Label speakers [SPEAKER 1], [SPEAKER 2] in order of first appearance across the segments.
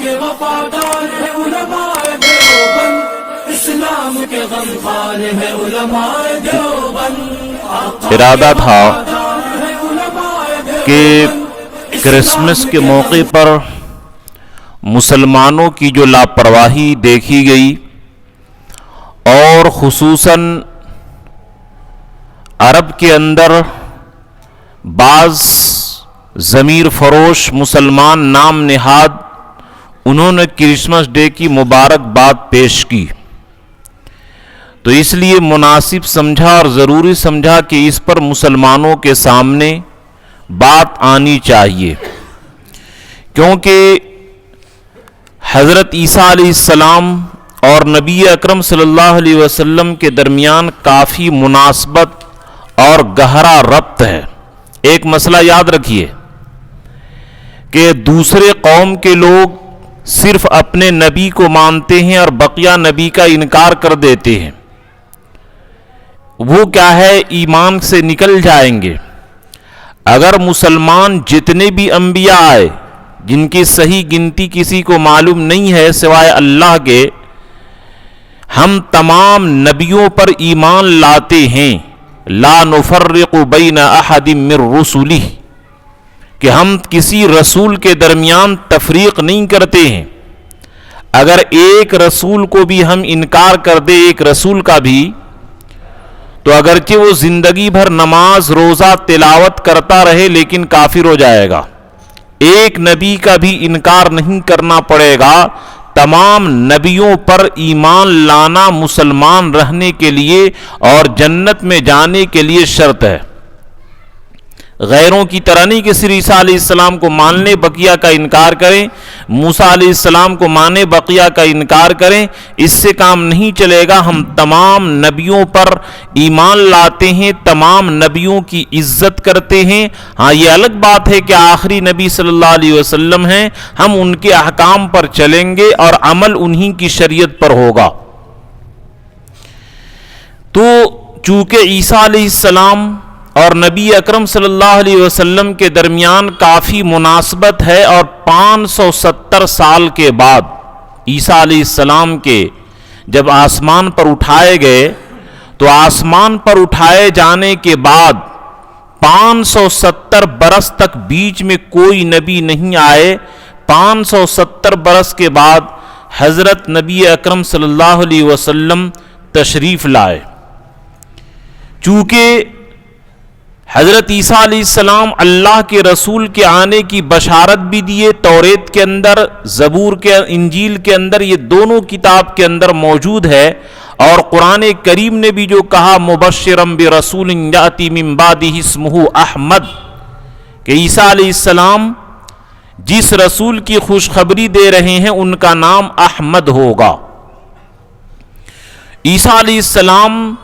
[SPEAKER 1] کے وفادار ہے علماء دیوبند، اسلام کے غمخوار ہے علماء دیوبند۔
[SPEAKER 2] ارادہ تھا کہ کرسمس کے موقع پر مسلمانوں کی جو لاپرواہی دیکھی گئی اور خصوصاً عرب کے اندر بعض ضمیر فروش مسلمان نام نہاد انہوں نے کرسمس ڈے کی مبارکباد پیش کی، تو اس لیے مناسب سمجھا اور ضروری سمجھا کہ اس پر مسلمانوں کے سامنے بات آنی چاہیے، کیونکہ حضرت عیسیٰ علیہ السلام اور نبی اکرم صلی اللہ علیہ وسلم کے درمیان کافی مناسبت اور گہرا ربط ہے۔ ایک مسئلہ یاد رکھیے کہ دوسرے قوم کے لوگ صرف اپنے نبی کو مانتے ہیں اور بقیہ نبی کا انکار کر دیتے ہیں، وہ کیا ہے ایمان سے نکل جائیں گے۔ اگر مسلمان جتنے بھی انبیاء آئے جن کی صحیح گنتی کسی کو معلوم نہیں ہے سوائے اللہ کے، ہم تمام نبیوں پر ایمان لاتے ہیں، لا نفرق بین احد من رسلہ، کہ ہم کسی رسول کے درمیان تفریق نہیں کرتے ہیں۔ اگر ایک رسول کو بھی ہم انکار کر دیں، ایک رسول کا بھی، تو اگرچہ وہ زندگی بھر نماز روزہ تلاوت کرتا رہے لیکن کافر ہو جائے گا۔ ایک نبی کا بھی انکار نہیں کرنا پڑے گا۔ تمام نبیوں پر ایمان لانا مسلمان رہنے کے لیے اور جنت میں جانے کے لیے شرط ہے۔ غیروں کی طرح نہیں کہ صرف عیسیٰ علیہ السلام کو مان لیں بقیہ کا انکار کریں، موسیٰ علیہ السلام کو مانے بقیہ کا انکار کریں، اس سے کام نہیں چلے گا۔ ہم تمام نبیوں پر ایمان لاتے ہیں، تمام نبیوں کی عزت کرتے ہیں۔ ہاں یہ الگ بات ہے کہ آخری نبی صلی اللہ علیہ وسلم ہیں، ہم ان کے احکام پر چلیں گے اور عمل انہی کی شریعت پر ہوگا۔ تو چونکہ عیسیٰ علیہ السلام اور نبی اکرم صلی اللہ علیہ وسلم کے درمیان کافی مناسبت ہے، اور 570 سال کے بعد عیسیٰ علیہ السلام کے جب آسمان پر اٹھائے گئے، تو آسمان پر اٹھائے جانے کے بعد 570 برس تک بیچ میں کوئی نبی نہیں آئے۔ 570 برس کے بعد حضرت نبی اکرم صلی اللہ علیہ وسلم تشریف لائے۔ چونکہ حضرت عیسیٰ علیہ السلام اللہ کے رسول کے آنے کی بشارت بھی دیے، توریت کے اندر، زبور کے، انجیل کے اندر، یہ دونوں کتاب کے اندر موجود ہے، اور قرآن کریم نے بھی جو کہا مبشرم برسول یاتی من بعدہ اسمہ احمد، کہ عیسیٰ علیہ السلام جس رسول کی خوشخبری دے رہے ہیں ان کا نام احمد ہوگا۔ عیسیٰ علیہ السلام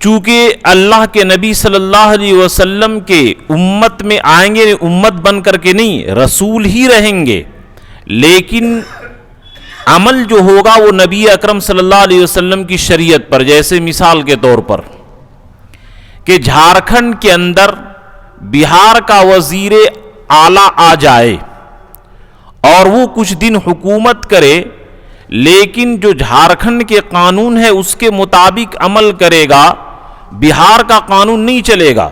[SPEAKER 2] چونکہ اللہ کے نبی صلی اللہ علیہ وسلم کے امت میں آئیں گے، امت بن کر کے نہیں، رسول ہی رہیں گے، لیکن عمل جو ہوگا وہ نبی اکرم صلی اللہ علیہ وسلم کی شریعت پر۔ جیسے مثال کے طور پر کہ جھارکھنڈ کے اندر بہار کا وزیر اعلیٰ آ جائے اور وہ کچھ دن حکومت کرے، لیکن جو جھارکھنڈ کے قانون ہے اس کے مطابق عمل کرے گا، بہار کا قانون نہیں چلے گا۔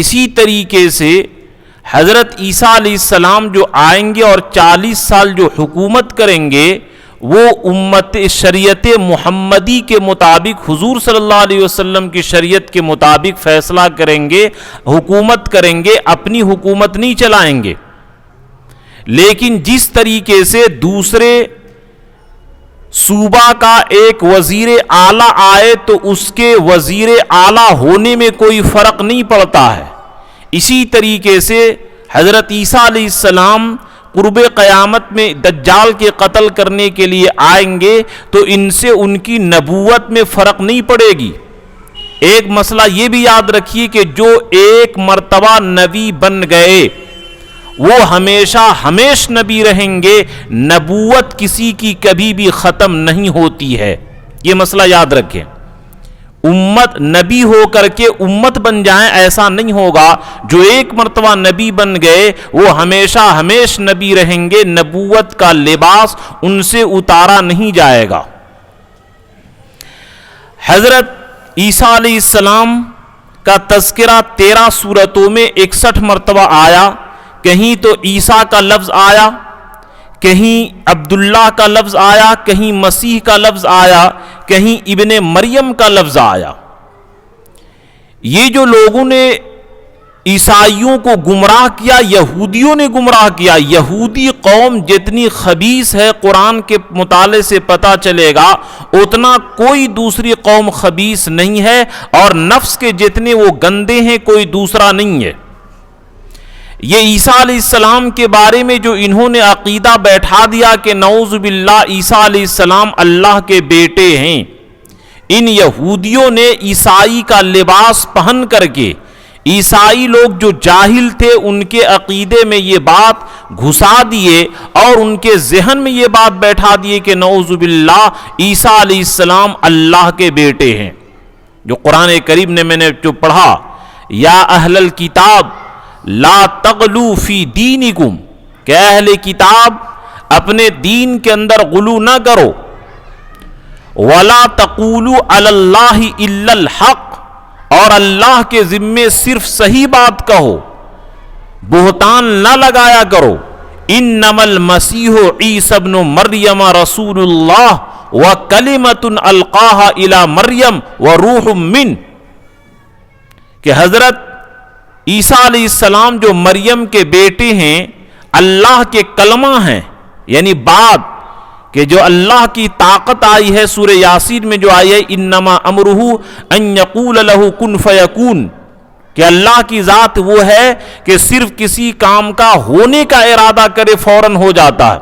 [SPEAKER 2] اسی طریقے سے حضرت عیسیٰ علیہ السلام جو آئیں گے اور 40 سال جو حکومت کریں گے، وہ امت شریعت محمدی کے مطابق، حضور صلی اللہ علیہ وسلم کی شریعت کے مطابق فیصلہ کریں گے، حکومت کریں گے، اپنی حکومت نہیں چلائیں گے۔ لیکن جس طریقے سے دوسرے صوبہ کا ایک وزیر اعلیٰ آئے تو اس کے وزیر اعلیٰ ہونے میں کوئی فرق نہیں پڑتا ہے، اسی طریقے سے حضرت عیسیٰ علیہ السلام قرب قیامت میں دجال کے قتل کرنے کے لیے آئیں گے تو ان سے ان کی نبوت میں فرق نہیں پڑے گی۔ ایک مسئلہ یہ بھی یاد رکھیے کہ جو ایک مرتبہ نبی بن گئے وہ ہمیشہ ہمیش نبی رہیں گے، نبوت کسی کی کبھی بھی ختم نہیں ہوتی ہے، یہ مسئلہ یاد رکھیں۔ امت نبی ہو کر کے امت بن جائیں ایسا نہیں ہوگا. جو ایک مرتبہ نبی بن گئے وہ ہمیشہ ہمیش نبی رہیں گے. نبوت کا لباس ان سے اتارا نہیں جائے گا. حضرت عیسیٰ علیہ السلام کا تذکرہ 13 سورتوں میں 61 مرتبہ آیا. کہیں تو عیسیٰ کا لفظ آیا, کہیں عبداللہ کا لفظ آیا, کہیں مسیح کا لفظ آیا, کہیں ابن مریم کا لفظ آیا. یہ جو لوگوں نے عیسائیوں کو گمراہ کیا, یہودیوں نے گمراہ کیا. یہودی قوم جتنی خبیث ہے قرآن کے مطالعے سے پتہ چلے گا اتنا کوئی دوسری قوم خبیث نہیں ہے, اور نفس کے جتنے وہ گندے ہیں کوئی دوسرا نہیں ہے. یہ عیسیٰ علیہ السلام کے بارے میں جو انہوں نے عقیدہ بیٹھا دیا کہ نعوذ باللہ عیسیٰ علیہ السلام اللہ کے بیٹے ہیں, ان یہودیوں نے عیسائی کا لباس پہن کر کے, عیسائی لوگ جو جاہل تھے ان کے عقیدے میں یہ بات گھسا دیے اور ان کے ذہن میں یہ بات بیٹھا دیے کہ نعوذ باللہ عیسیٰ علیہ السلام اللہ کے بیٹے ہیں. جو قرآن کریم نے میں نے جو پڑھا, یا اہل الکتاب لا تغلو فی دینکم, کہ اہل کتاب اپنے دین کے اندر غلو نہ کرو. ولا تقولوا علی اللہ الا الحق, اور اللہ کے ذمے صرف صحیح بات کہو, بہتان نہ لگایا کرو. انما المسیح عیسی ابن مریم رسول اللہ وکلمۃ القاها الی مریم وروح من, کہ حضرت عیسیٰ علیہ السلام جو مریم کے بیٹے ہیں اللہ کے کلمہ ہیں, یعنی بات کہ جو اللہ کی طاقت آئی ہے. سورہ یاسین میں جو آئی ہے انما امرہ ان یقول لہ کن فیکون, کہ اللہ کی ذات وہ ہے کہ صرف کسی کام کا ہونے کا ارادہ کرے فوراً ہو جاتا ہے.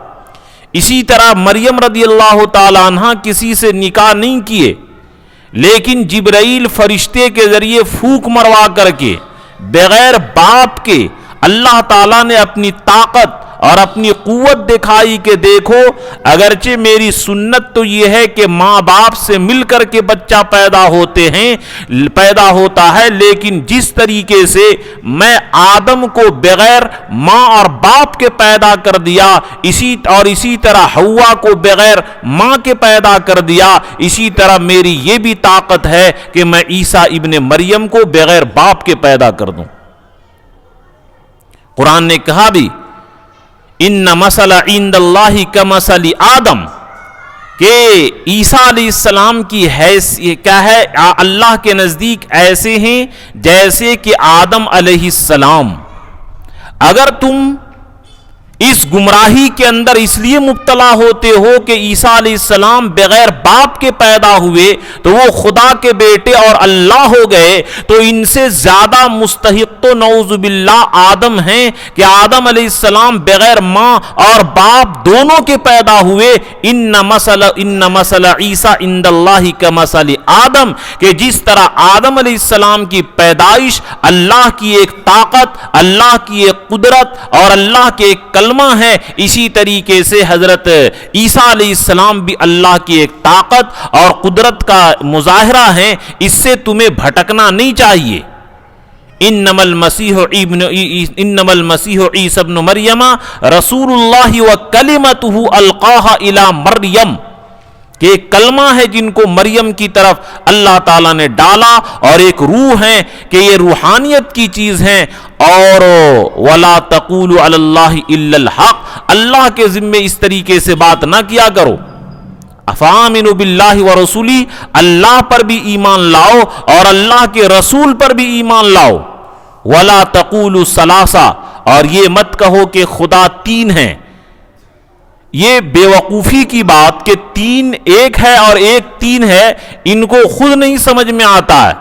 [SPEAKER 2] اسی طرح مریم رضی اللہ تعالی عنہ کسی سے نکاح نہیں کیے, لیکن جبرائیل فرشتے کے ذریعے پھونک مروا کر کے بغیر باپ کے اللہ تعالیٰ نے اپنی طاقت اور اپنی قوت دکھائی کہ دیکھو اگرچہ میری سنت تو یہ ہے کہ ماں باپ سے مل کر کے بچہ پیدا ہوتا ہے, لیکن جس طریقے سے میں آدم کو بغیر ماں اور باپ کے پیدا کر دیا, اسی طرح حوا کو بغیر ماں کے پیدا کر دیا, اسی طرح میری یہ بھی طاقت ہے کہ میں عیسیٰ ابن مریم کو بغیر باپ کے پیدا کر دوں. قرآن نے کہا بھی ان مثل عند اللہ کمثل آدم, کہ عیسیٰ علیہ السلام کی حیثیت کیا ہے اللہ کے نزدیک ایسے ہیں جیسے کہ آدم علیہ السلام. اگر تم اس گمراہی کے اندر اس لیے مبتلا ہوتے ہو کہ عیسیٰ علیہ السلام بغیر باپ کے پیدا ہوئے تو وہ خدا کے بیٹے اور اللہ ہو گئے, تو ان سے زیادہ مستحق تو نعوذ باللہ آدم ہیں کہ آدم علیہ السلام بغیر ماں اور باپ دونوں کے پیدا ہوئے. ان مثل عیسیٰ عند اللہ کمثل آدم, کہ جس طرح آدم علیہ السلام کی پیدائش اللہ کی ایک طاقت, اللہ کی ایک قدرت اور اللہ کے ایک کلمہ ہے, اسی طریقے سے حضرت عیسیٰ علیہ السلام بھی اللہ کی ایک طاقت اور قدرت کا مظاہرہ ہے. اس سے تمہیں بھٹکنا نہیں چاہیے. انما المسیح عیسی ابن مریم رسول اللہ وکلمتہ القاها الی مریم, کہ ایک کلمہ ہے جن کو مریم کی طرف اللہ تعالیٰ نے ڈالا, اور ایک روح ہے کہ یہ روحانیت کی چیز ہیں. اور وَلَا تَقُولُوا عَلَى اللَّهِ إِلَّا الْحَقِّ, اللہ کے ذمے اس طریقے سے بات نہ کیا کرو. أَفَآمِنُوا بِاللَّهِ وَرَسُولِهِ, اللہ پر بھی ایمان لاؤ اور اللہ کے رسول پر بھی ایمان لاؤ. وَلَا تَقُولُوا ثَلَاثَةً, اور یہ مت کہو کہ خدا تین ہیں. یہ بے وقوفی کی بات کہ تین ایک ہے اور ایک تین ہے, ان کو خود نہیں سمجھ میں آتا ہے.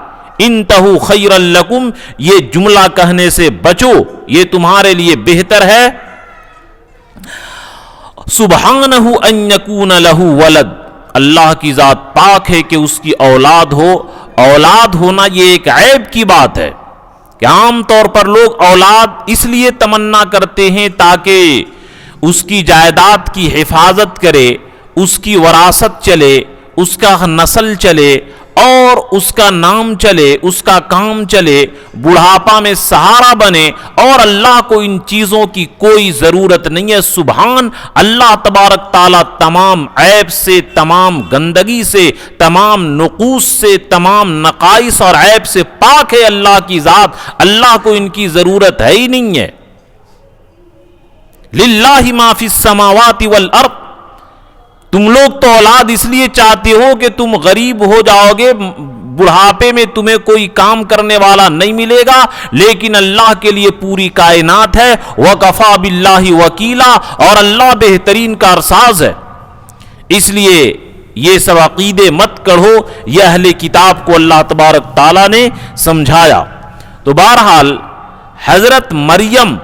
[SPEAKER 2] انتہو خیر لکم, یہ جملہ کہنے سے بچو, یہ تمہارے لیے بہتر ہے. سبحانہ ان یکون لہ ولد, اللہ کی ذات پاک ہے کہ اس کی اولاد ہو. اولاد ہونا یہ ایک عیب کی بات ہے کہ عام طور پر لوگ اولاد اس لیے تمنا کرتے ہیں تاکہ اس کی جائیداد کی حفاظت کرے, اس کی وراثت چلے, اس کا نسل چلے, اور اس کا نام چلے، اس کا کام چلے، بڑھاپا میں سہارا بنے، اور اللہ کو ان چیزوں کی کوئی ضرورت نہیں ہے۔ سبحان اللہ تبارک تعالیٰ تمام عیب سے، تمام گندگی سے، تمام نقوص سے، تمام نقائص اور عیب سے پاک ہے اللہ کی ذات، اللہ کو ان کی ضرورت ہے ہی نہیں ہے۔ للہ ما فی السماوات والارض، تم لوگ تو اولاد اس لیے چاہتے ہو کہ تم غریب ہو جاؤ گے، بڑھاپے میں تمہیں کوئی کام کرنے والا نہیں ملے گا، لیکن اللہ کے لیے پوری کائنات ہے۔ وَكَفَى بِاللَّهِ وَكِيلًا، اور اللہ بہترین کارساز ہے۔ اس لیے یہ سب عقیدے مت کڑھو، یہ اہل کتاب کو اللہ تبارک تعالیٰ نے سمجھایا۔ تو بہرحال حضرت مریم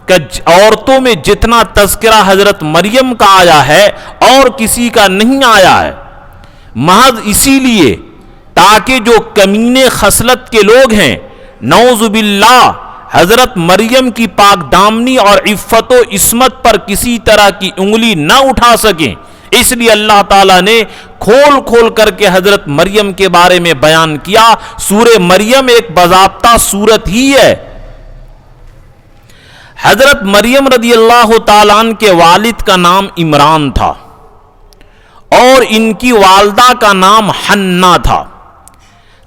[SPEAKER 2] کا عورتوں میں جتنا تذکرہ حضرت مریم کا آیا ہے اور کسی کا نہیں آیا ہے، محض اسی لیے تاکہ جو کمینے خصلت کے لوگ ہیں نعوذ باللہ حضرت مریم کی پاک دامنی اور عفت و عصمت پر کسی طرح کی انگلی نہ اٹھا سکیں، اس لیے اللہ تعالیٰ نے کھول کھول کر کے حضرت مریم کے بارے میں بیان کیا۔ سورہ مریم ایک باضابطہ سورت ہی ہے۔ حضرت مریم رضی اللہ تعالیٰ عنہ کے والد کا نام عمران تھا اور ان کی والدہ کا نام حنہ تھا۔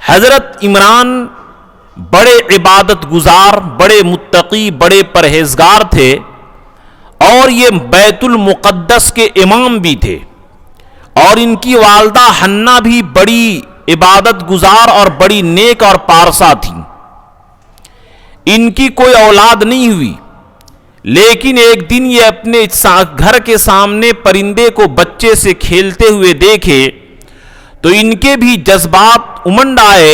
[SPEAKER 2] حضرت عمران بڑے عبادت گزار، بڑے متقی، بڑے پرہیزگار تھے، اور یہ بیت المقدس کے امام بھی تھے، اور ان کی والدہ حنہ بھی بڑی عبادت گزار اور بڑی نیک اور پارسا تھیں۔ ان کی کوئی اولاد نہیں ہوئی، لیکن ایک دن یہ اپنے گھر کے سامنے پرندے کو بچے سے کھیلتے ہوئے دیکھے تو ان کے بھی جذبات امنڈ آئے،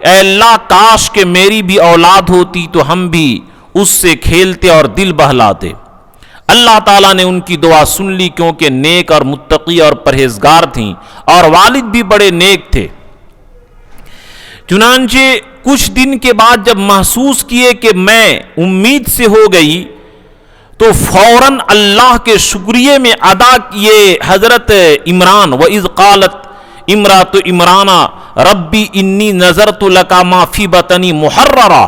[SPEAKER 2] اے اللہ کاش کہ میری بھی اولاد ہوتی تو ہم بھی اس سے کھیلتے اور دل بہلاتے۔ اللہ تعالیٰ نے ان کی دعا سن لی، کیونکہ نیک اور متقی اور پرہیزگار تھیں، اور والد بھی بڑے نیک تھے۔ چنانچہ کچھ دن کے بعد جب محسوس کیے کہ میں امید سے ہو گئی، تو فوراً اللہ کے شکریہ میں ادا کیے حضرت عمران۔ وَإِذْ قَالَتْ امرأۃ عمران ربی انی نذرت لک ما فی بطنی محررا،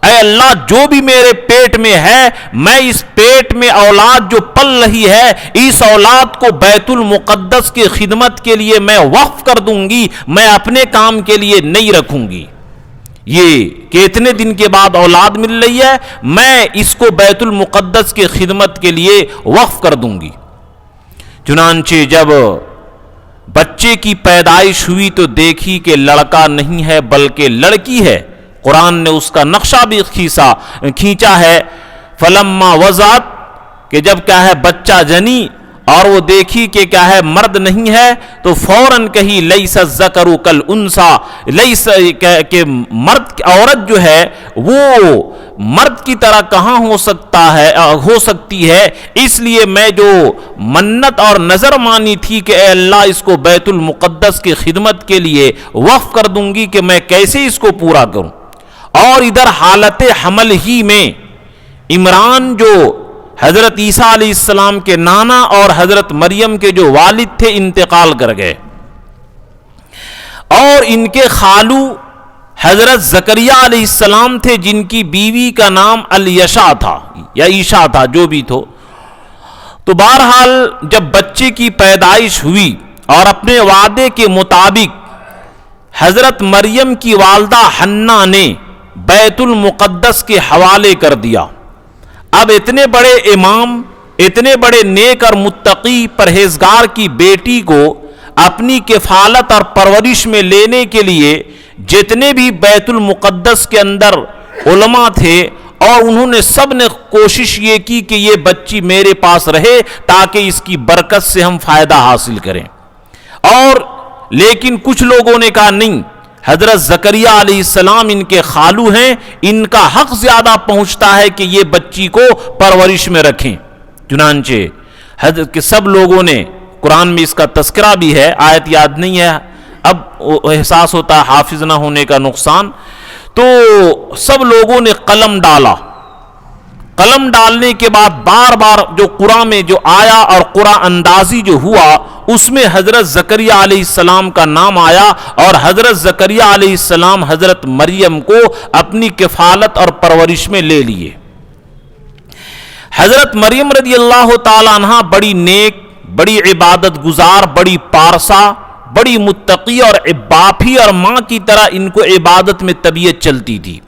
[SPEAKER 2] اے اللہ جو بھی میرے پیٹ میں ہے، میں اس پیٹ میں اولاد جو پل رہی ہے، اس اولاد کو بیت المقدس کی خدمت کے لیے میں وقف کر دوں گی، میں اپنے کام کے لیے نہیں رکھوں گی۔ یہ کہ اتنے دن کے بعد اولاد مل رہی ہے، میں اس کو بیت المقدس کی خدمت کے لیے وقف کر دوں گی۔ چنانچہ جب بچے کی پیدائش ہوئی تو دیکھی کہ لڑکا نہیں ہے بلکہ لڑکی ہے۔ قرآن نے اس کا نقشہ بھی کھینچا ہے، فلما وضعت، کہ جب کیا ہے بچہ جنی اور وہ دیکھی کہ کیا ہے مرد نہیں ہے، تو فوراً کہی لیس الذکر کالانثی، لیس کہ مرد عورت جو ہے وہ مرد کی طرح کہاں ہو سکتی ہے، اس لیے میں جو منت اور نظر مانی تھی کہ اے اللہ اس کو بیت المقدس کی خدمت کے لیے وقف کر دوں گی، کہ میں کیسے اس کو پورا کروں۔ اور ادھر حالت حمل ہی میں عمران جو حضرت عیسیٰ علیہ السلام کے نانا اور حضرت مریم کے جو والد تھے انتقال کر گئے، اور ان کے خالو حضرت زکریا علیہ السلام تھے، جن کی بیوی کا نام الیشا تھا یا عیشا تھا، جو بھی تھو۔ تو بہرحال جب بچے کی پیدائش ہوئی اور اپنے وعدے کے مطابق حضرت مریم کی والدہ حنہ نے بیت المقدس کے حوالے کر دیا۔ اب اتنے بڑے امام، اتنے بڑے نیک اور متقی پرہیزگار کی بیٹی کو اپنی کفالت اور پرورش میں لینے کے لیے جتنے بھی بیت المقدس کے اندر علماء تھے، اور انہوں نے سب نے کوشش یہ کی کہ یہ بچی میرے پاس رہے تاکہ اس کی برکت سے ہم فائدہ حاصل کریں، اور لیکن کچھ لوگوں نے کہا نہیں، حضرت زکریا علیہ السلام ان کے خالو ہیں، ان کا حق زیادہ پہنچتا ہے کہ یہ بچی کو پرورش میں رکھیں۔ چنانچہ حضرت کے سب لوگوں نے، قرآن میں اس کا تذکرہ بھی ہے، آیت یاد نہیں ہے، اب احساس ہوتا ہے حافظ نہ ہونے کا نقصان، تو سب لوگوں نے قلم ڈالا، قلم ڈالنے کے بعد بار بار جو قرآن میں جو آیا اور قرآن اندازی جو ہوا اس میں حضرت زکریا علیہ السلام کا نام آیا، اور حضرت زکریا علیہ السلام حضرت مریم کو اپنی کفالت اور پرورش میں لے لیے۔ حضرت مریم رضی اللہ تعالی عنہ بڑی نیک، بڑی عبادت گزار، بڑی پارسا، بڑی متقی اور باپی اور ماں کی طرح ان کو عبادت میں طبیعت چلتی تھی۔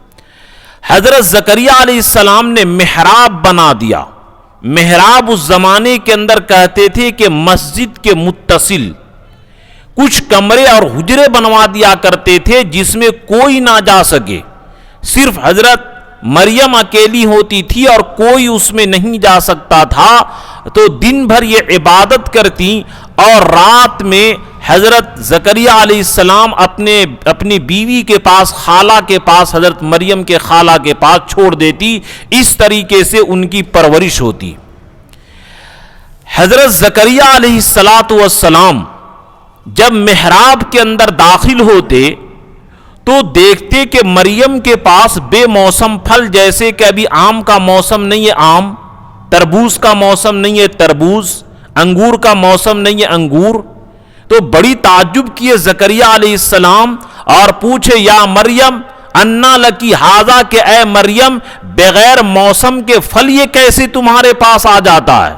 [SPEAKER 2] حضرت زکریا علیہ السلام نے محراب بنا دیا۔ محراب اس زمانے کے اندر کہتے تھے کہ مسجد کے متصل کچھ کمرے اور حجرے بنوا دیا کرتے تھے جس میں کوئی نہ جا سکے، صرف حضرت مریم اکیلی ہوتی تھی اور کوئی اس میں نہیں جا سکتا تھا، تو دن بھر یہ عبادت کرتی اور رات میں حضرت زکریا علیہ السلام اپنی بیوی کے پاس، خالہ کے پاس، حضرت مریم کے خالہ کے پاس چھوڑ دیتی۔ اس طریقے سے ان کی پرورش ہوتی۔ حضرت زکریا علیہ السلام جب محراب کے اندر داخل ہوتے تو دیکھتے کہ مریم کے پاس بے موسم پھل، جیسے کہ ابھی آم کا موسم نہیں ہے آم، تربوز کا موسم نہیں ہے تربوز، انگور کا موسم نہیں ہے انگور، تو بڑی تعجب کیے زکریا علیہ السلام اور پوچھے یا مریم انا لکی ھذا، کہ اے مریم بغیر موسم کے پھل یہ کیسے تمہارے پاس آ جاتا ہے؟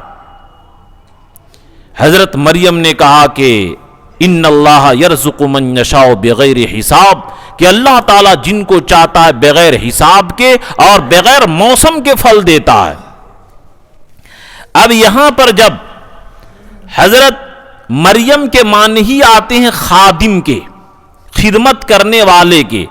[SPEAKER 2] حضرت مریم نے کہا کہ ان اللہ یرزق من یشاء بغیر حساب، کہ اللہ تعالیٰ جن کو چاہتا ہے بغیر حساب کے اور بغیر موسم کے پھل دیتا ہے۔ اب یہاں پر جب حضرت مریم کے معنی ہی آتے ہیں خادم کے، خدمت کرنے والے کے۔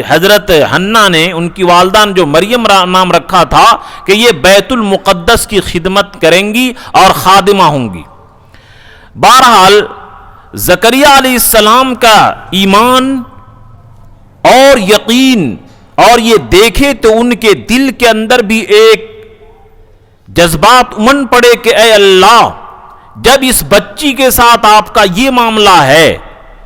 [SPEAKER 2] حضرت حنا نے، ان کی والدہ نے جو مریم نام رکھا تھا کہ یہ بیت المقدس کی خدمت کریں گی اور خادمہ ہوں گی۔ بہرحال زکریا علیہ السلام کا ایمان اور یقین اور یہ دیکھے تو ان کے دل کے اندر بھی ایک جذبات امن پڑے کہ اے اللہ، جب اس بچی کے ساتھ آپ کا یہ معاملہ ہے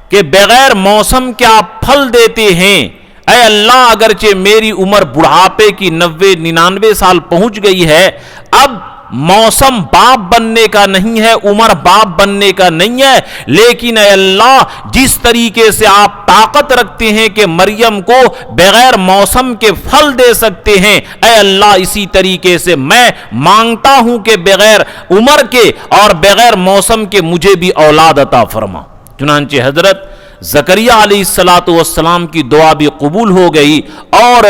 [SPEAKER 2] کہ بغیر موسم کے آپ پھل دیتے ہیں، اے اللہ اگرچہ میری عمر بڑھاپے کی 90-99 سال پہنچ گئی ہے، اب موسم باپ بننے کا نہیں ہے، عمر باپ بننے کا نہیں ہے، لیکن اے اللہ جس طریقے سے آپ طاقت رکھتے ہیں کہ مریم کو بغیر موسم کے پھل دے سکتے ہیں، اے اللہ اسی طریقے سے میں مانگتا ہوں کہ بغیر عمر کے اور بغیر موسم کے مجھے بھی اولاد عطا فرما۔ چنانچہ حضرت زکریا علیہ السلام کی دعا بھی قبول ہو گئی، اور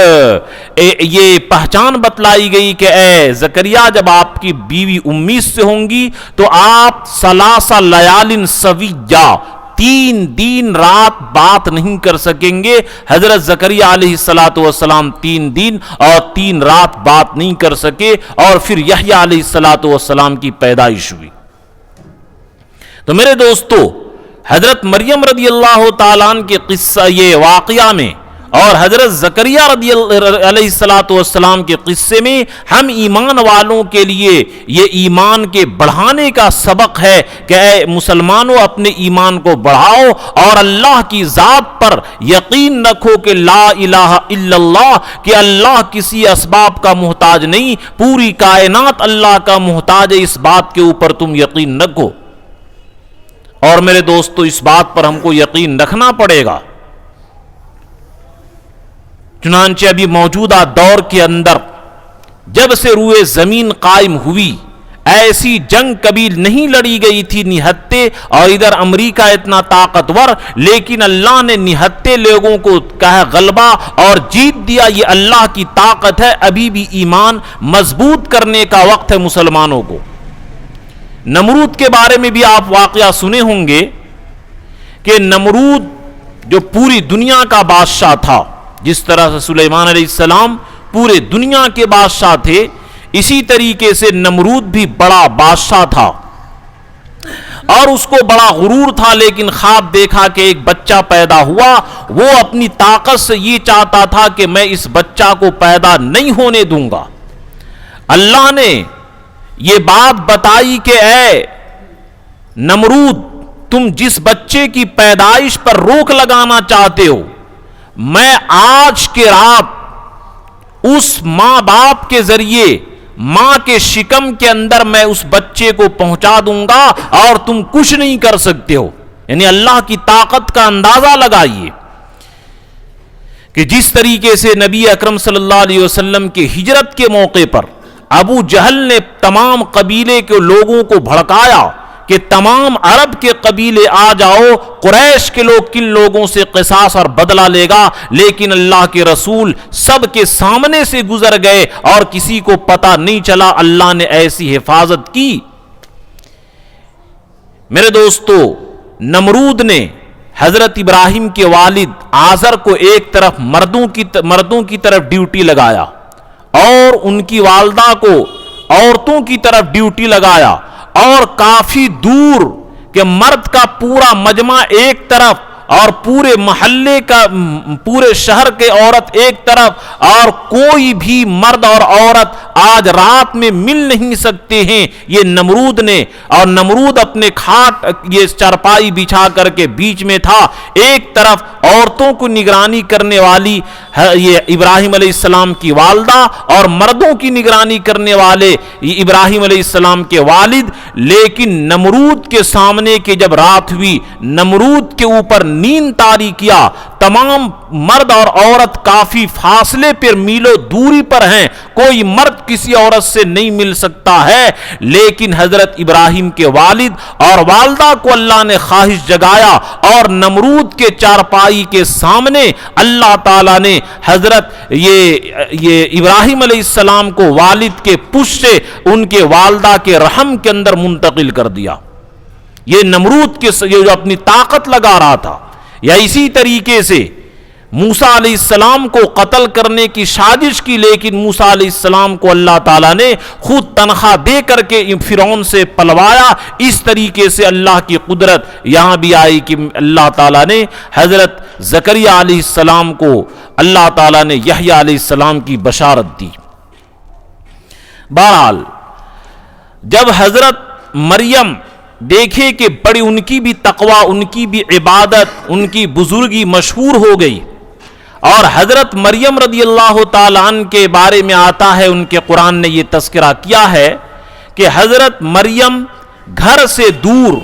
[SPEAKER 2] یہ پہچان بتلائی گئی کہ اے زکریا جب آپ کی بیوی امید سے ہوں گی تو آپ 3 لیال سویہ 3 دن رات بات نہیں کر سکیں گے۔ حضرت زکریا علیہ السلام 3 دن اور 3 رات بات نہیں کر سکے، اور پھر یحییٰ علیہ السلام کی پیدائش ہوئی۔ تو میرے دوستو، حضرت مریم رضی اللہ تعالیٰ عنہ کے قصہ یہ واقعہ میں اور حضرت زکریا رضی اللہ علیہ السلام کے قصے میں ہم ایمان والوں کے لیے یہ ایمان کے بڑھانے کا سبق ہے کہ اے مسلمانوں اپنے ایمان کو بڑھاؤ اور اللہ کی ذات پر یقین رکھو کہ لا الہ الا اللہ، کہ اللہ کسی اسباب کا محتاج نہیں، پوری کائنات اللہ کا محتاج ہے، اس بات کے اوپر تم یقین رکھو۔ اور میرے دوستو اس بات پر ہم کو یقین رکھنا پڑے گا، چنانچہ ابھی موجودہ دور کے اندر جب سے روئے زمین قائم ہوئی ایسی جنگ کبھی نہیں لڑی گئی تھی نہتے، اور ادھر امریکہ اتنا طاقتور، لیکن اللہ نے نہتے لوگوں کو کہا غلبہ اور جیت دیا۔ یہ اللہ کی طاقت ہے، ابھی بھی ایمان مضبوط کرنے کا وقت ہے مسلمانوں کو۔ نمرود کے بارے میں بھی آپ واقعہ سنے ہوں گے کہ نمرود جو پوری دنیا کا بادشاہ تھا، جس طرح سے سلیمان علیہ السلام پورے دنیا کے بادشاہ تھے، اسی طریقے سے نمرود بھی بڑا بادشاہ تھا، اور اس کو بڑا غرور تھا، لیکن خواب دیکھا کہ ایک بچہ پیدا ہوا، وہ اپنی طاقت سے یہ چاہتا تھا کہ میں اس بچہ کو پیدا نہیں ہونے دوں گا۔ اللہ نے یہ بات بتائی کہ اے نمرود، تم جس بچے کی پیدائش پر روک لگانا چاہتے ہو، میں آج کے رات اس ماں باپ کے ذریعے ماں کے شکم کے اندر میں اس بچے کو پہنچا دوں گا اور تم کچھ نہیں کر سکتے ہو. یعنی اللہ کی طاقت کا اندازہ لگائیے کہ جس طریقے سے نبی اکرم صلی اللہ علیہ وسلم کے ہجرت کے موقع پر ابو جہل نے تمام قبیلے کے لوگوں کو بھڑکایا کہ تمام عرب کے قبیلے آ جاؤ، قریش کے لوگ کن لوگوں سے قصاص اور بدلہ لے گا، لیکن اللہ کے رسول سب کے سامنے سے گزر گئے اور کسی کو پتہ نہیں چلا. اللہ نے ایسی حفاظت کی. میرے دوستو، نمرود نے حضرت ابراہیم کے والد آزر کو ایک طرف مردوں کی طرف ڈیوٹی لگایا اور ان کی والدہ کو عورتوں کی طرف ڈیوٹی لگایا، اور کافی دور کہ مرد کا پورا مجمع ایک طرف اور پورے محلے کا پورے شہر کے عورت ایک طرف، اور کوئی بھی مرد اور عورت آج رات میں مل نہیں سکتے ہیں. یہ نمرود نے، اور نمرود اپنے کھاٹ یہ چارپائی بچھا کر کے بیچ میں تھا. ایک طرف عورتوں کو نگرانی کرنے والی یہ ابراہیم علیہ السلام کی والدہ، اور مردوں کی نگرانی کرنے والے ابراہیم علیہ السلام کے والد. لیکن نمرود کے سامنے کے جب رات ہوئی، نمرود کے اوپر نیند طاری کیا. تمام مرد اور عورت کافی فاصلے پر میلوں دوری پر ہیں، کوئی مرد کسی عورت سے نہیں مل سکتا ہے. لیکن حضرت ابراہیم کے والد اور والدہ کو اللہ نے خواہش جگایا، اور نمرود کے چارپائی کے سامنے اللہ تعالیٰ نے حضرت یہ ابراہیم علیہ السلام کو والد کے پشت سے ان کے والدہ کے رحم کے اندر منتقل کر دیا. یہ نمرود کے جو اپنی طاقت لگا رہا تھا. یا اسی طریقے سے موسیٰ علیہ السلام کو قتل کرنے کی سازش کی، لیکن موسیٰ علیہ السلام کو اللہ تعالیٰ نے خود تنخواہ دے کر کے فرعون سے پلوایا. اس طریقے سے اللہ کی قدرت یہاں بھی آئی کہ اللہ تعالیٰ نے حضرت زکریا علیہ السلام کو اللہ تعالیٰ نے یحییٰ علیہ السلام کی بشارت دی. بہرحال جب حضرت مریم دیکھے کہ بڑی ان کی بھی تقوی، ان کی بھی عبادت، ان کی بزرگی مشہور ہو گئی، اور حضرت مریم رضی اللہ تعالیٰ عنہ کے بارے میں آتا ہے، ان کے قرآن نے یہ تذکرہ کیا ہے کہ حضرت مریم گھر سے دور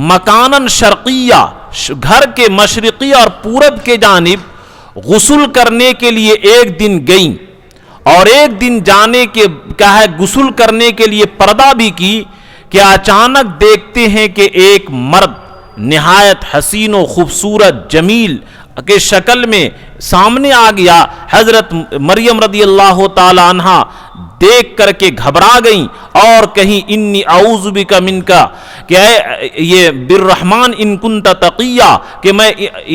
[SPEAKER 2] مکاناً شرقیہ، گھر کے مشرقی اور پورب کے جانب غسل کرنے کے لیے ایک دن گئیں، اور ایک دن جانے کے کیا ہے غسل کرنے کے لیے پردہ بھی کی کہ اچانک دیکھتے ہیں کہ ایک مرد نہایت حسین و خوبصورت جمیل کے شکل میں سامنے آ گیا. حضرت مریم رضی اللہ تعالی عنہا دیکھ کر کے گھبرا گئیں اور کہیں انی اعوذ بک منک کہ یہ بالرحمن ان کنت تقیہ، کہ میں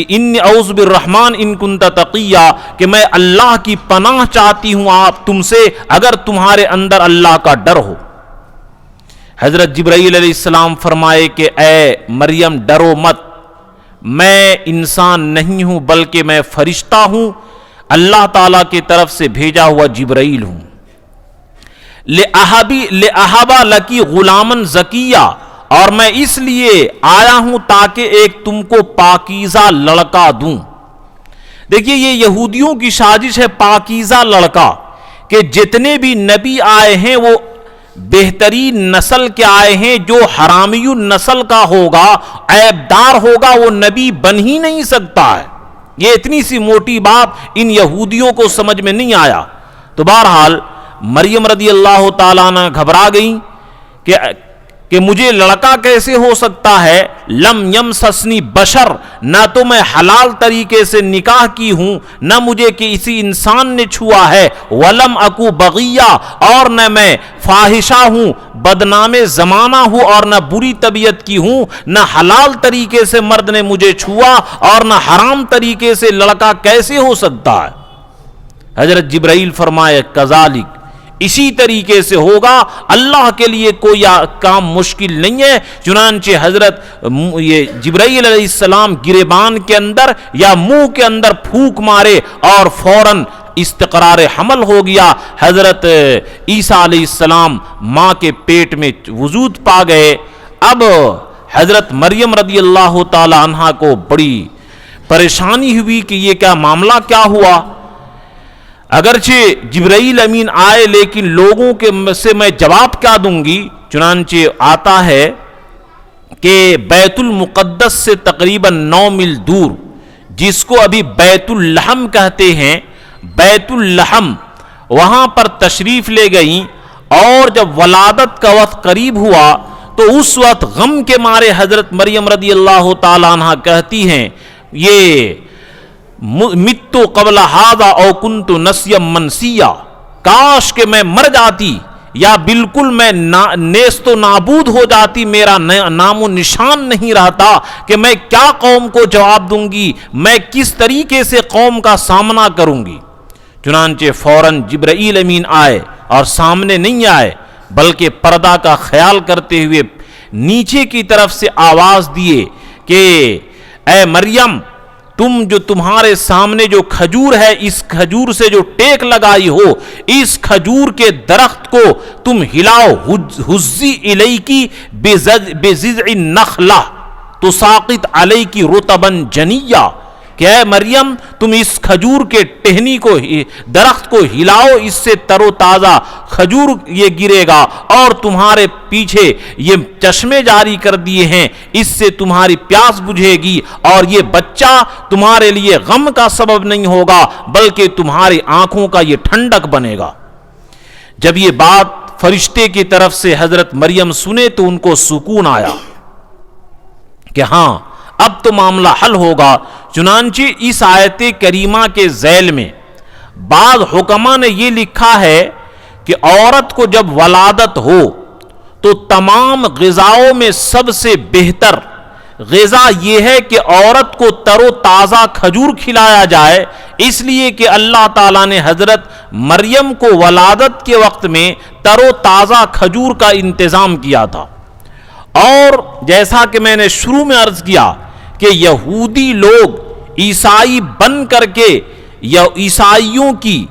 [SPEAKER 2] انی اعوذ بالرحمن ان کنت تقیہ، کہ میں اللہ کی پناہ چاہتی ہوں آپ تم سے اگر تمہارے اندر اللہ کا ڈر ہو. حضرت جبرائیل علیہ السلام فرمائے کہ اے مریم ڈرو مت، میں انسان نہیں ہوں بلکہ میں فرشتہ ہوں، اللہ تعالیٰ کی طرف سے بھیجا ہوا جبرائیل ہوں. لِأَحَبَ لَكِ غُلَامًا زَكِيًّا، اور میں اس لیے آیا ہوں تاکہ ایک تم کو پاکیزہ لڑکا دوں. دیکھیے یہ یہودیوں کی سازش ہے، پاکیزہ لڑکا، کہ جتنے بھی نبی آئے ہیں وہ بہترین نسل کے آئے ہیں. جو حرامی نسل کا ہوگا، عیبدار ہوگا، وہ نبی بن ہی نہیں سکتا ہے. یہ اتنی سی موٹی بات ان یہودیوں کو سمجھ میں نہیں آیا. تو بہرحال مریم رضی اللہ تعالیٰ عنہ گھبرا گئیں کہ مجھے لڑکا کیسے ہو سکتا ہے. لم یمسسنی بشر، نہ تو میں حلال طریقے سے نکاح کی ہوں، نہ مجھے کسی انسان نے چھوا ہے. ولم اکو بغیہ، اور نہ میں فاحشہ ہوں، بدنام زمانہ ہوں، اور نہ بری طبیعت کی ہوں. نہ حلال طریقے سے مرد نے مجھے چھوا اور نہ حرام طریقے سے لڑکا کیسے ہو سکتا ہے. حضرت جبرائیل فرمائے کذالک، اسی طریقے سے ہوگا، اللہ کے لیے کوئی کام مشکل نہیں ہے. چنانچہ حضرت یہ جبرائیل علیہ السلام گریبان کے اندر یا منہ کے اندر پھونک مارے اور فوراً استقرار حمل ہو گیا. حضرت عیسیٰ علیہ السلام ماں کے پیٹ میں وجود پا گئے. اب حضرت مریم رضی اللہ تعالی عنہا کو بڑی پریشانی ہوئی کہ یہ کیا معاملہ کیا ہوا. اگرچہ جبرائیل امین آئے لیکن لوگوں کے سے میں جواب کیا دوں گی؟ چنانچہ آتا ہے کہ بیت المقدس سے تقریباً 9 میل دور، جس کو ابھی بیت اللحم کہتے ہیں، بیت اللحم، وہاں پر تشریف لے گئیں، اور جب ولادت کا وقت قریب ہوا تو اس وقت غم کے مارے حضرت مریم رضی اللہ تعالیٰ عنہ کہتی ہیں، یہ متو قبل ھذا او کنت نسیا منسیا، کاش کہ میں مر جاتی یا بالکل میں نیست و نابود ہو جاتی، میرا نام و نشان نہیں رہتا کہ میں کیا قوم کو جواب دوں گی، میں کس طریقے سے قوم کا سامنا کروں گی۔ چنانچہ فوراً جبرائیل امین آئے اور سامنے نہیں آئے بلکہ پردہ کا خیال کرتے ہوئے نیچے کی طرف سے آواز دیے کہ اے مریم، تم جو تمہارے سامنے جو کھجور ہے، اس کھجور سے جو ٹیک لگائی ہو، اس کھجور کے درخت کو تم ہلاؤ، حزی الیکی بجذع النخلہ تساقط علیکی رطبا جنیا، کہ اے مریم تم اس کھجور کے ٹہنی کو، درخت کو ہلاؤ، اس سے تر و تازہ کھجور یہ گرے گا، اور تمہارے پیچھے یہ چشمے جاری کر دیے ہیں، اس سے تمہاری پیاس بجھے گی، اور یہ بچہ تمہارے لیے غم کا سبب نہیں ہوگا بلکہ تمہاری آنکھوں کا یہ ٹھنڈک بنے گا۔ جب یہ بات فرشتے کی طرف سے حضرت مریم سنے تو ان کو سکون آیا کہ ہاں اب تو معاملہ حل ہوگا۔ چنانچہ اس آیت کریمہ کے ذیل میں بعض حکماء نے یہ لکھا ہے کہ عورت کو جب ولادت ہو تو تمام غذاؤں میں سب سے بہتر غذا یہ ہے کہ عورت کو تر و تازہ کھجور کھلایا جائے، اس لیے کہ اللہ تعالیٰ نے حضرت مریم کو ولادت کے وقت میں تر و تازہ کھجور کا انتظام کیا تھا۔ اور جیسا کہ میں نے شروع میں عرض کیا کہ یہودی لوگ عیسائی بن کر کے یا عیسائیوں کی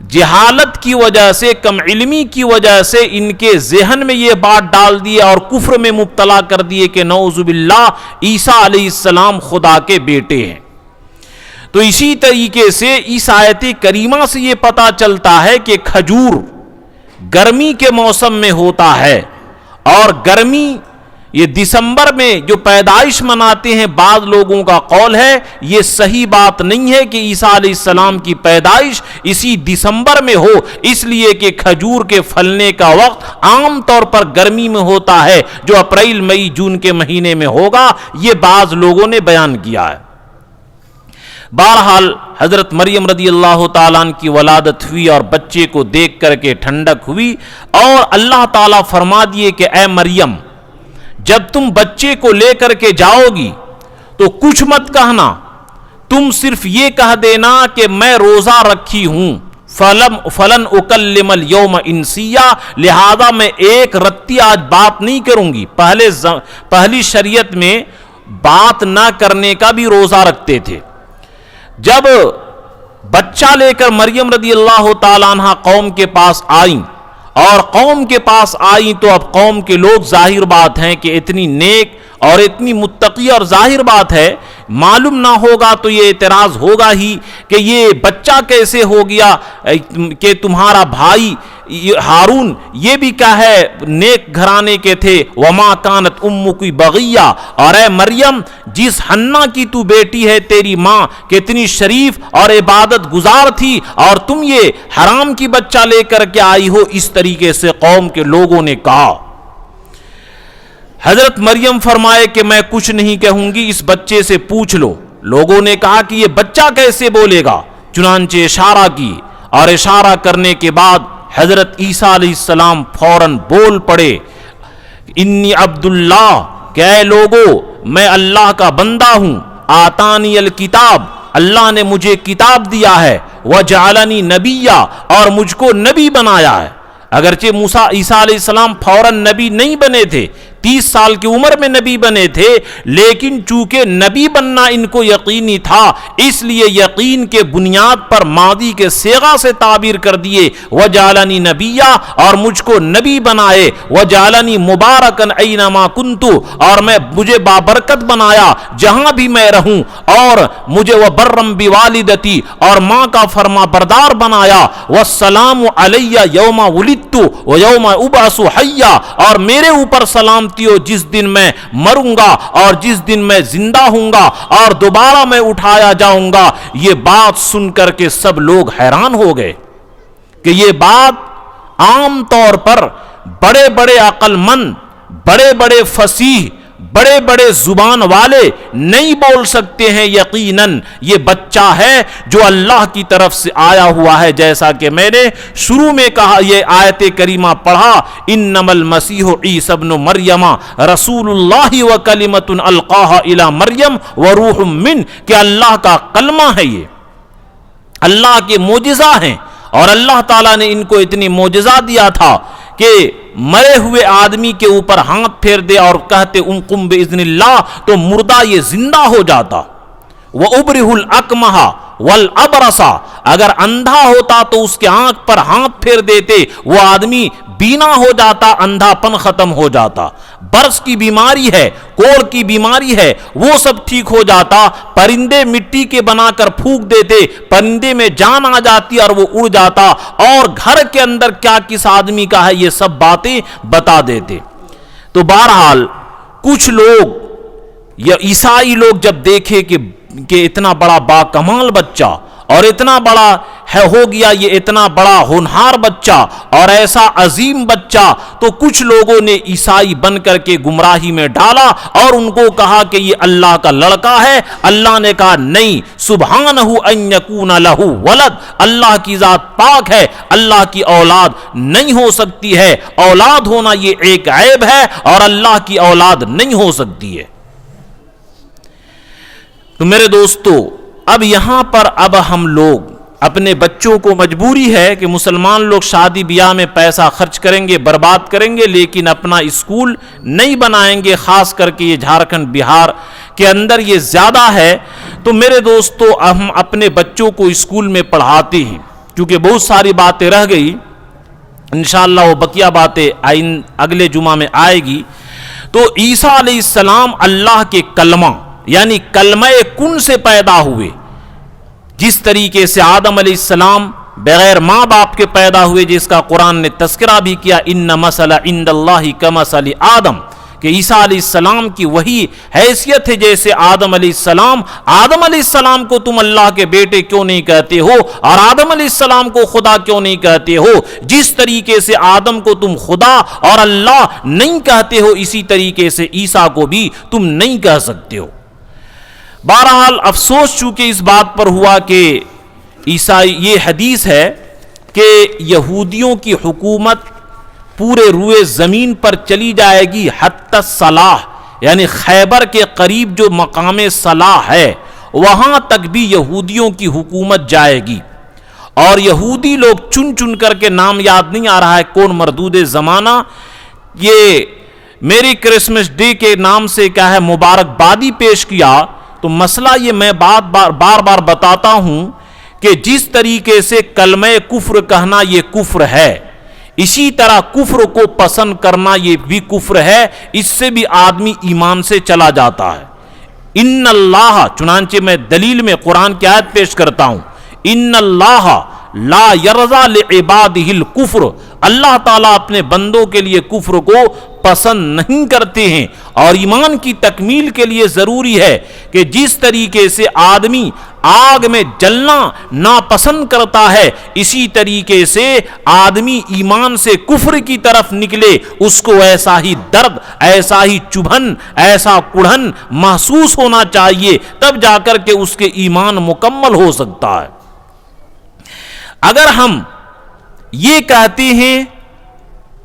[SPEAKER 2] جہالت کی وجہ سے، کم علمی کی وجہ سے ان کے ذہن میں یہ بات ڈال دی اور کفر میں مبتلا کر دیے کہ نعوذ باللہ عیسیٰ علیہ السلام خدا کے بیٹے ہیں۔ تو اسی طریقے سے اس آیت کریمہ سے یہ پتہ چلتا ہے کہ کھجور گرمی کے موسم میں ہوتا ہے، اور گرمی یہ دسمبر میں جو پیدائش مناتے ہیں، بعض لوگوں کا قول ہے یہ صحیح بات نہیں ہے کہ عیسیٰ علیہ السلام کی پیدائش اسی دسمبر میں ہو، اس لیے کہ کھجور کے پھلنے کا وقت عام طور پر گرمی میں ہوتا ہے جو اپریل مئی جون کے مہینے میں ہوگا، یہ بعض لوگوں نے بیان کیا ہے۔ بہرحال حضرت مریم رضی اللہ تعالیٰ عنہ کی ولادت ہوئی اور بچے کو دیکھ کر کے ٹھنڈک ہوئی، اور اللہ تعالیٰ فرما دیے کہ اے مریم جب تم بچے کو لے کر کے جاؤ گی تو کچھ مت کہنا، تم صرف یہ کہہ دینا کہ میں روزہ رکھی ہوں، فلن اکلم اليوم انسیا، لہذا میں ایک رتی آج بات نہیں کروں گی۔ پہلی شریعت میں بات نہ کرنے کا بھی روزہ رکھتے تھے۔ جب بچہ لے کر مریم رضی اللہ تعالیٰ عنہ قوم کے پاس آئیں، اور قوم کے پاس آئیں تو اب قوم کے لوگ ظاہر بات ہیں کہ اتنی نیک اور اتنی متقی، اور ظاہر بات ہے معلوم نہ ہوگا تو یہ اعتراض ہوگا ہی کہ یہ بچہ کیسے ہو گیا، کہ تمہارا بھائی ہارون یہ بھی کیا ہے نیک گھرانے کے تھے، وما کانت امک بغیہ، اور اے مریم جس حنا کی تو بیٹی ہے تیری ماں کتنی شریف اور عبادت گزار تھی، اور تم یہ حرام کی بچہ لے کر کے آئی ہو، اس طریقے سے قوم کے لوگوں نے کہا۔ حضرت مریم فرمائے کہ میں کچھ نہیں کہوں گی، اس بچے سے پوچھ لو۔ لوگوں نے کہا کہ یہ بچہ کیسے بولے گا؟ چنانچہ اشارہ کی، اور اشارہ کرنے کے بعد حضرت عیسیٰ علیہ السلام فوراً بول پڑے، انی عبداللہ، کہ اے لوگو میں اللہ کا بندہ ہوں، آتانی الکتاب، اللہ نے مجھے کتاب دیا ہے، وجعلنی نبیہ، اور مجھ کو نبی بنایا ہے۔ اگرچہ موسیٰ عیسیٰ علیہ السلام فوراً نبی نہیں بنے تھے، 30 سال کی عمر میں نبی بنے تھے، لیکن چونکہ نبی بننا ان کو یقینی تھا اس لیے یقین کے بنیاد پر ماضی کے صیغہ سے تعبیر کر دیے وجعلنی نبیا، اور مجھ کو نبی بنائے، وجعلنی مبارکن اینما کنت، اور مجھے بابرکت بنایا جہاں بھی میں رہوں، اور مجھے وبرم بوالدتی، اور ماں کا فرما بردار بنایا، والسلام علی یوم ولدت ویوم ابعث حیا، اور میرے اوپر سلامتی ہو جس دن میں مروں گا اور جس دن میں زندہ ہوں گا اور دوبارہ میں اٹھایا جاؤں گا۔ یہ بات سن کر کے سب لوگ حیران ہو گئے کہ یہ بات عام طور پر بڑے بڑے عقل مند، بڑے بڑے فصیح، بڑے بڑے زبان والے نہیں بول سکتے ہیں۔ یقیناً یہ بچہ ہے جو اللہ کی طرف سے آیا ہوا ہے، جیسا کہ میں نے شروع میں کہا، یہ آیت کریمہ پڑھا، انما المسیح عیسی ابن مریم رسول اللہ وکلمۃ القاها الی مریم وروح منہ، کہ اللہ کا کلمہ ہے، یہ اللہ کے معجزہ ہیں، اور اللہ تعالیٰ نے ان کو اتنی معجزہ دیا تھا کہ مرے ہوئے آدمی کے اوپر ہاتھ پھیر دے اور کہتے قم باذن اللہ، تو مردہ یہ زندہ ہو جاتا۔ وَأُبْرِهُ الْأَكْمَحَ وَالْأَبْرَصَ، اگر اندھا ہوتا تو اس کے آنکھ پر ہاتھ پھیر دیتے، وہ آدمی بینا ہو جاتا، اندھا پن ختم ہو جاتا۔ برس کی بیماری ہے، کوڑ کی بیماری ہے، وہ سب ٹھیک ہو جاتا۔ پرندے مٹی کے بنا کر پھونک دیتے، پرندے میں جان آ جاتی اور وہ اڑ جاتا، اور گھر کے اندر کیا کس آدمی کا ہے یہ سب باتیں بتا دیتے۔ تو بہرحال کچھ لوگ یا عیسائی لوگ جب دیکھے کہ اتنا بڑا باکمال بچہ اور اتنا بڑا ہے ہو گیا، یہ اتنا بڑا ہونہار بچہ اور ایسا عظیم بچہ، تو کچھ لوگوں نے عیسائی بن کر کے گمراہی میں ڈالا اور ان کو کہا کہ یہ اللہ کا لڑکا ہے۔ اللہ نے کہا نہیں، سبحانہ ان یکون لہ ولد، اللہ کی ذات پاک ہے، اللہ کی اولاد نہیں ہو سکتی ہے، اولاد ہونا یہ ایک عیب ہے اور اللہ کی اولاد نہیں ہو سکتی ہے۔ تو میرے دوستو، اب یہاں پر اب ہم لوگ اپنے بچوں کو مجبوری ہے کہ مسلمان لوگ شادی بیاہ میں پیسہ خرچ کریں گے، برباد کریں گے، لیکن اپنا اسکول نہیں بنائیں گے، خاص کر کے یہ جھارکھنڈ بہار کے اندر یہ زیادہ ہے۔ تو میرے دوستو، ہم اپنے بچوں کو اسکول میں پڑھاتے ہیں، کیونکہ بہت ساری باتیں رہ گئی، انشاءاللہ وہ بقیہ باتیں اگلے جمعہ میں آئے گی۔ تو عیسیٰ علیہ السلام اللہ کے کلمہ یعنی کلمہ کن سے پیدا ہوئے، جس طریقے سے آدم علیہ السلام بغیر ماں باپ کے پیدا ہوئے، جس کا قرآن نے تذکرہ بھی کیا، ان مثل عند اللہ کمثل آدم، کہ عیسیٰ علیہ السلام کی وہی حیثیت ہے جیسے آدم علیہ السلام۔ آدم علیہ السلام کو تم اللہ کے بیٹے کیوں نہیں کہتے ہو، اور آدم علیہ السلام کو خدا کیوں نہیں کہتے ہو؟ جس طریقے سے آدم کو تم خدا اور اللہ نہیں کہتے ہو، اسی طریقے سے عیسیٰ کو بھی تم نہیں کہہ سکتے ہو۔ بہرحال افسوس چونکہ اس بات پر ہوا کہ عیسائی، یہ حدیث ہے کہ یہودیوں کی حکومت پورے روئے زمین پر چلی جائے گی، حتی صلاح یعنی خیبر کے قریب جو مقام صلاح ہے وہاں تک بھی یہودیوں کی حکومت جائے گی، اور یہودی لوگ چن چن کر کے، نام یاد نہیں آ رہا ہے کون مردود زمانہ، یہ میری کرسمس ڈے کے نام سے کیا ہے مبارکبادی پیش کیا۔ تو مسئلہ یہ میں بار بار بتاتا ہوں کہ جس طریقے سے کلمہ کفر کہنا یہ کفر ہے، اسی طرح کفر کو پسند کرنا یہ بھی کفر ہے، اس سے بھی آدمی ایمان سے چلا جاتا ہے۔ ان اللہ، چنانچہ میں دلیل میں قرآن کی آیت پیش کرتا ہوں، ان اللہ لا یرضی لعبادہ الکفر، اللہ تعالیٰ اپنے بندوں کے لیے کفر کو پسند نہیں کرتے ہیں، اور ایمان کی تکمیل کے لیے ضروری ہے کہ جس طریقے سے آدمی آگ میں جلنا ناپسند کرتا ہے، اسی طریقے سے آدمی ایمان سے کفر کی طرف نکلے اس کو ایسا ہی درد، ایسا ہی چبھن، ایسا کڑھن محسوس ہونا چاہیے، تب جا کر کے اس کے ایمان مکمل ہو سکتا ہے۔ اگر ہم یہ کہتے ہیں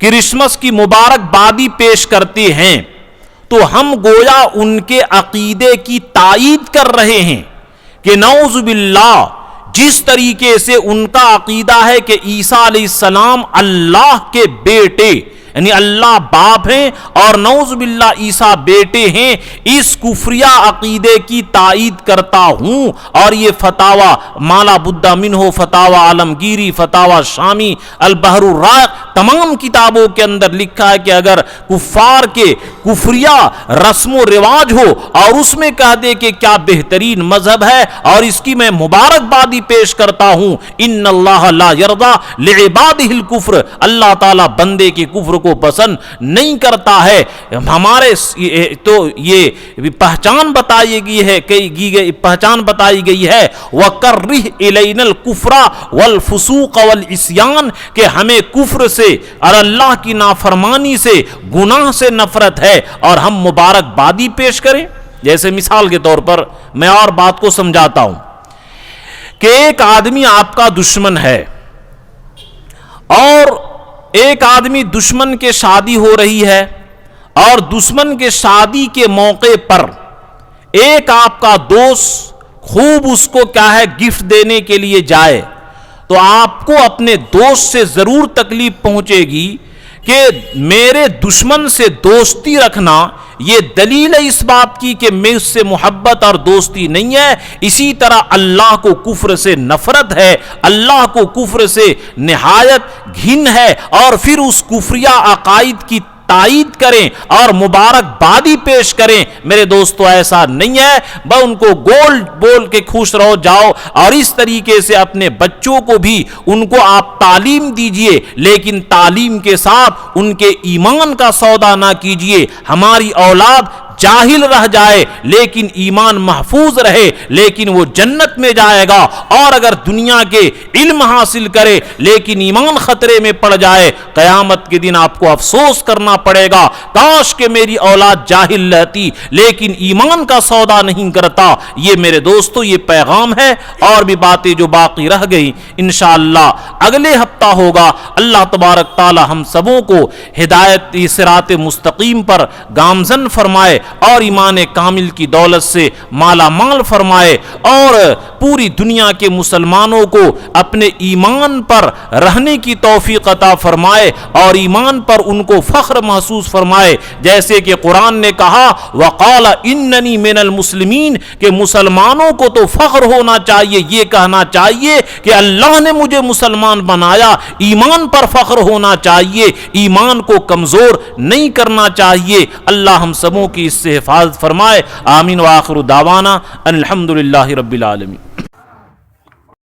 [SPEAKER 2] کرسمس کی مبارکبادی پیش کرتے ہیں تو ہم گویا ان کے عقیدے کی تائید کر رہے ہیں کہ نعوذ باللہ، جس طریقے سے ان کا عقیدہ ہے کہ عیسیٰ علیہ السلام اللہ کے بیٹے یعنی اللہ باپ ہیں اور نعوذ باللہ عیسیٰ بیٹے ہیں، اس کفریہ عقیدے کی تائید کرتا ہوں۔ اور یہ فتاوی مالا بدہ منہ، فتاوی عالمگیری، فتاوی شامی، البحر الرائق، تمام کتابوں کے اندر لکھا ہے کہ اگر کفار کے کفریہ رسم و رواج ہو اور اس میں کہہ دے کہ کیا بہترین مذہب ہے اور اس کی میں مبارکبادی پیش کرتا ہوں، ان اللہ لا یرضی لعبادہ الکفر، اللہ تعالیٰ بندے کے کفر کو پسند نہیں کرتا ہے۔ ہمارے تو یہ پہچان بتائی گئی ہے وَكَرِّهْ إِلَيْنَا الْكُفْرَ وَالْفُسُوقَ وَالْعِصْيَانَ، کہ ہمیں کفر سے اور اللہ کی نافرمانی سے، گناہ سے نفرت ہے اور ہم مبارکبادی پیش کریں۔ جیسے مثال کے طور پر میں اور بات کو سمجھاتا ہوں کہ ایک آدمی آپ کا دشمن ہے اور ایک آدمی دشمن کے شادی ہو رہی ہے اور دشمن کے شادی کے موقع پر ایک آپ کا دوست خوب اس کو کیا ہے گفٹ دینے کے لیے جائے، تو آپ کو اپنے دوست سے ضرور تکلیف پہنچے گی کہ میرے دشمن سے دوستی رکھنا یہ دلیل ہے اس بات کی کہ میں اس سے محبت اور دوستی نہیں ہے۔ اسی طرح اللہ کو کفر سے نفرت ہے، اللہ کو کفر سے نہایت گھن ہے، اور پھر اس کفریہ عقائد کی تائید کریں اور مبارکبادی پیش کریں۔ میرے دوستو ایسا نہیں ہے، بس ان کو گول بول کے خوش رہو جاؤ، اور اس طریقے سے اپنے بچوں کو بھی ان کو آپ تعلیم دیجئے، لیکن تعلیم کے ساتھ ان کے ایمان کا سودا نہ کیجئے۔ ہماری اولاد جاہل رہ جائے لیکن ایمان محفوظ رہے، لیکن وہ جنت میں جائے گا، اور اگر دنیا کے علم حاصل کرے لیکن ایمان خطرے میں پڑ جائے، قیامت کے دن آپ کو افسوس کرنا پڑے گا، کاش کہ میری اولاد جاہل رہتی لیکن ایمان کا سودا نہیں کرتا۔ یہ میرے دوستو یہ پیغام ہے، اور بھی باتیں جو باقی رہ گئی انشاءاللہ اگلے ہفتہ ہوگا۔ اللہ تبارک تعالی ہم سبوں کو ہدایت صراط مستقیم پر گامزن فرمائے اور ایمان کامل کی دولت سے مالا مال فرمائے، اور پوری دنیا کے مسلمانوں کو اپنے ایمان پر رہنے کی توفیق عطا فرمائے اور ایمان پر ان کو فخر محسوس فرمائے، جیسے کہ قرآن نے کہا وَقَالَ إِنَّنِي مِنَ الْمُسْلِمِينَ، کہ مسلمانوں کو تو فخر ہونا چاہیے، یہ کہنا چاہیے کہ اللہ نے مجھے مسلمان بنایا، ایمان پر فخر ہونا چاہیے، ایمان کو کمزور نہیں کرنا چاہیے۔ اللہ ہم سبوں کی اس سے حفاظت فرمائے، آمین، وآخر دعوانا ان الحمدللہ رب العالمین۔